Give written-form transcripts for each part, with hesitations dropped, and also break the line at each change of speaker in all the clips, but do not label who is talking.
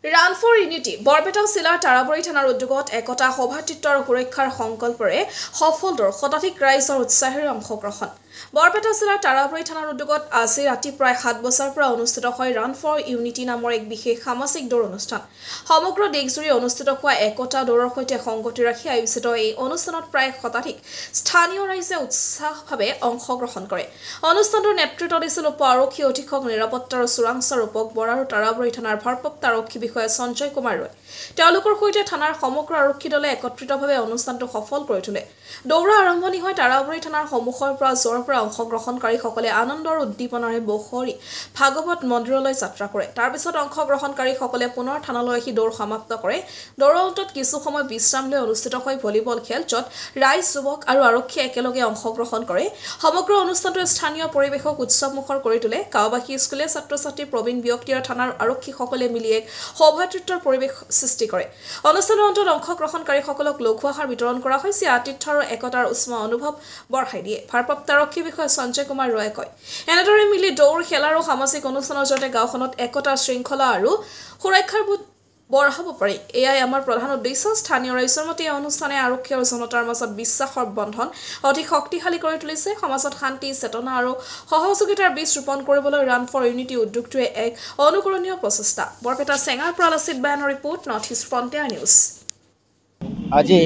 Run for unity Barpeta জিলাৰ তাৰাবৰী থানাৰ উদ্যোগত একতা সভাতৃত্ব আৰু সুৰক্ষাৰ সংকল্পৰে সফল দৌৰ শতাধিক ৰাইজৰ উৎসাহেৰে অংশগ্ৰহণ বৰপেটা জিলাৰ তাৰাবৰী থানাৰ উদ্যোগত আজি ৰাতি প্ৰায় ৭ বজাৰ পৰা অনুষ্ঠিত হয় ৰান ফৰ ইউনিটি নামৰ এক বিশেষ সামাজিক দৌৰ অনুষ্ঠান সমগ্ৰ দেশজুৰি অনুষ্ঠিত হোৱা একতা দৌৰৰ সৈতে সংগতি ৰাখি আয়োজিত এই অনুষ্ঠানত প্ৰায় শতাধিক স্থানীয় ৰাইজে উৎসাহভাৱে অংশগ্ৰহণ কৰে অনুষ্ঠানটোৰ নেতৃত্ব দিছিল উপ আৰক্ষী অধীক্ষক নিৰাপত্তা আৰু চোৰাংচোৱা ৰূপক বৰা আৰু তাৰাবৰী থানাৰ ভাৰপ্ৰাপ্ত আৰক্ষী বিষয়া সঞ্জয় কুমাৰ ৰয় তেওঁলোকৰ সৈতে থানাৰ সমগ্ৰ আৰক্ষী দলে একত্ৰিতভাৱে অনুষ্ঠানটো সফল কৰি তোলে দৌৰা আৰম্ভণি হয় তাৰাবৰী থানাৰ সন্মুখৰ পৰা জোৰৰ পৰা অংশগ্ৰহণকাৰীসকলে আনন্দ আৰু উদ্দীপনাৰে বখৰি ভাগৱত মন্দিৰলৈ যাত্ৰা কৰে তাৰ পিছত অংশগ্ৰহণকাৰীসকলে পুনৰ থানালৈ আহি দৌৰ সমাপ্ত কৰে দৌৰৰ অন্তত কিছু সময় বিশ্ৰাম লৈ অনুষ্ঠিত হয় ভলীবল খেল য'ত ৰাইজ যুৱক আৰু আৰক্ষীয়ে একেলগে অংশগ্ৰহণ কৰে সমগ্ৰ অনুষ্ঠানটোৱে স্থানীয় পৰিৱেশক উৎসৱমুখৰ কৰি তোলে গাঁওবাসী স্কুলীয়া ছাত্ৰ-ছাত্ৰী প্ৰবীণ ব্যক্তি আৰু থানাৰ আৰক্ষীসকলে মিলি এক সৌভাতৃত্বৰ পৰিৱেশ সৃষ্টি কৰে অনুষ্ঠানৰ অন্তত অংশগ্ৰহণকাৰীসকলক লঘু আহাৰ বিতৰণ কৰা হৈছে আতিথ্য আৰু একতাৰ উষ্ম অনুভৱ বঢ়াই দিয়ে ভাৰপ্ৰাপ্ত আৰক্ষী বিষয়া সঞ্জয় কুমাৰ ৰয়ে কয় এনেদৰে মিলি দৌৰ খেল আৰু সামাজিক অনুষ্ঠানৰ জৰিয়তে গাঁওখনত একতা শৃংখলা আৰু সুৰক্ষাৰ বোধ বঢ়াব পাৰি এয়াই আমাৰ প্ৰধান উদ্দেশ্য স্থানীয় ৰাইজৰ মতে এই অনুষ্ঠানে আৰক্ষী আৰু জনতাৰ মাজত বিশ্বাসৰ বন্ধন অধিক শক্তিশালী কৰি তুলিছে সমাজত শান্তি চেতনা আৰু সহযোগিতাৰ বীজ ৰোপণ কৰিবলৈ ৰান ফৰ ইউনিটি উদ্যোগটোৱে এক অনুকৰণীয় প্ৰচেষ্টা বৰপেটা চেঙাৰ পৰা লাচিত বায়ানৰ report North East Frontier News
আজি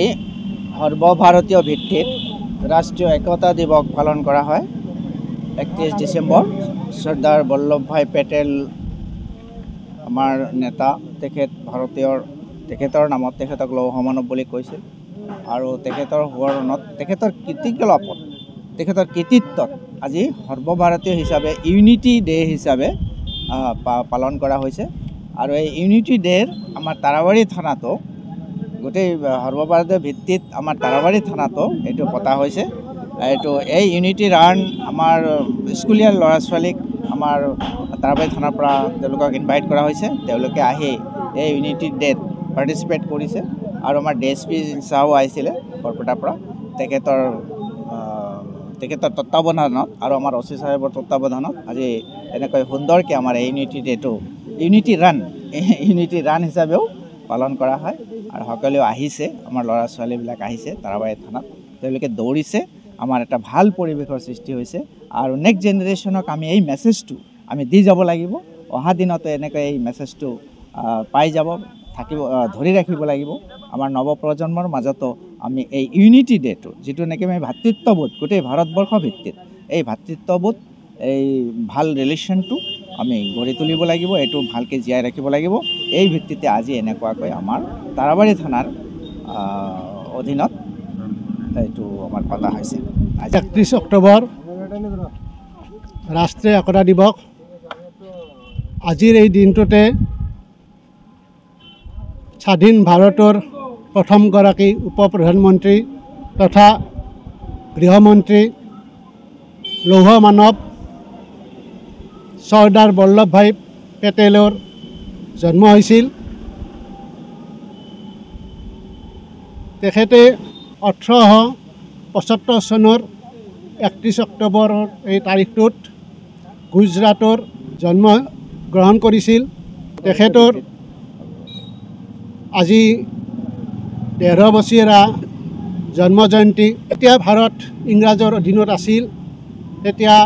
সৰ্বভাৰতীয় ভিত্তিত ৰাষ্ট্ৰীয় একতা দিৱস পালন কৰা হয় 31 ডিচেম্বৰ চৰ্দাৰ বল্লভভাই পেটেল আমাৰ নেতা তেখেতৰ নামত তেখেতক লৌহ মানৱ বুলি কৈছিল আৰু তেখেতৰ সোঁৱৰণত তেখেতৰ কীৰ্তিকলাপত তেখেতৰ কৃতিত্বত আজি সৰ্বভাৰতীয় হিচাপে ইউনিটি ডে হিচাপে পালন কৰা হৈছে আৰু এই ইউনিটি ডেৰ আমাৰ তাৰাবাৰী থানাটো গোটেই সৰ্বভাৰতীয় ভিত্তিত আমাৰ তাৰাবাৰী থানাটো এইটো পতা হৈছে এই ইউনিটি ৰান আমাৰ স্কুলীয়া ল'ৰা ছোৱালীক আমাৰ তাৰাবাৰী থানাৰ পৰা তেওঁলোকক ইনভাইট কৰা হৈছে তেওঁলোকে আহি এই ইউনিটি ডেত পাৰ্টিচিপেট কৰিছে আৰু আমাৰ DSP চাও আহিছিলে বৰপেটাৰ পৰা তেখেতৰ তত্ত্বাৱধানত আৰু আমাৰ OC সাহেবৰ তত্ত্বাৱধানত আজি এনেকৈ সুন্দৰকৈ আমাৰ এই ইউনিটি ডেটো ইউনিটি ৰান হিচাপেও পালন কৰা হয় আৰু সকলোৱে আহিছে আমাৰ ল'ৰা ছোৱালীবিলাক আহিছে তাৰাবাৰী থানাত তেওঁলোকে দৌৰিছে আমাৰ এটা ভাল পৰিৱেশৰ সৃষ্টি হৈছে আৰু নেক্সট জেনেৰেশ্যনক আমি এই মেছেজটো আমি দি যাব লাগিব অহা দিনতে এনেকৈ এই মেছেজটো পাই যাব থাকিব ধৰি ৰাখিব লাগিব আমাৰ নৱপ্ৰজন্মৰ মাজতো আমি এই ইউনিটি ডেটো যিটো নেকি আমি ভাতৃত্ববোধ গোটেই ভাৰতবৰ্ষ ভিত্তিত এই ভাতৃত্ববোধ এই ভাল ৰিলেশ্যনটো আমি গঢ়ি তুলিব লাগিব এইটো ভালকৈ জীয়াই ৰাখিব লাগিব এই ভিত্তিতে আজি এনেকুৱাকৈ আমাৰ তাৰাবাৰী থানাৰ অধীনত এইটো আমাৰ পতা হৈছে
31 অক্টোবৰ ৰাষ্ট্ৰীয় একতা দিৱস আজিৰ এই দিনটোতে স্বাধীন ভাৰতৰ প্ৰথমগৰাকী উপ প্ৰধানমন্ত্ৰী তথা গৃহমন্ত্ৰী লৌহ মানৱ চৰ্দাৰ বল্লভভাই পেটেলৰ জন্ম হৈছিল তেখেতে 1875 চনৰ 31 অক্টোবৰৰ এই তাৰিখটোত গুজৰাটৰ জন্ম গ্ৰহণ কৰিছিল তেখেতৰ আজি ১৫ বছৰীয়া জন্ম জয়ন্তী এতিয়া ভাৰত ইংৰাজৰ অধীনত আছিল তেতিয়া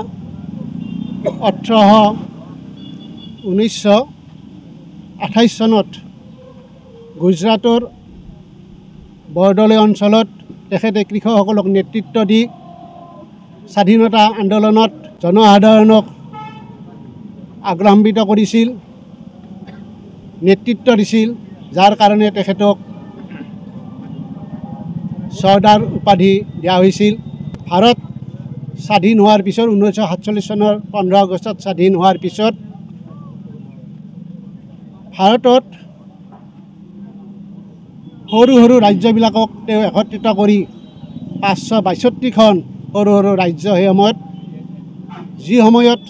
1928 চনত গুজৰাটৰ বৰদলৈ অঞ্চলত তেখেতে কৃষকসকলক নেতৃত্ব দি স্বাধীনতা আন্দোলনত জনসাধাৰণক আগ্ৰহান্বিত কৰিছিল নেতৃত্ব দিছিল যাৰ কাৰণে তেখেতক চৰ্দাৰ উপাধি দিয়া হৈছিল ভাৰত স্বাধীন হোৱাৰ পিছত 1947 চনৰ 15 আগষ্টত স্বাধীন হোৱাৰ পিছত ভাৰতত সৰু সৰু ৰাজ্যবিলাকক তেওঁ একত্ৰিত কৰি 562খন সৰু সৰু ৰাজ্য সেই সময়ত যি সময়ত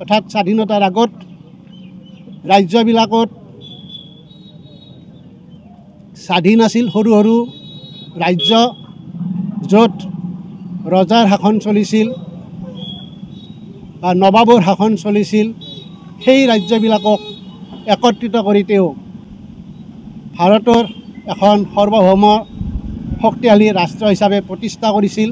অৰ্থাৎ স্বাধীনতাৰ আগত ৰাজ্যবিলাকত স্বাধীন আছিল সৰু সৰু ৰাজ্য য'ত ৰজাৰ শাসন চলিছিল বা নবাবৰ শাসন চলিছিল সেই ৰাজ্যবিলাকক একত্ৰিত কৰি তেওঁ ভাৰতৰ এখন সাৰ্বভৌম শক্তিশালী ৰাষ্ট্ৰ হিচাপে প্ৰতিষ্ঠা কৰিছিল।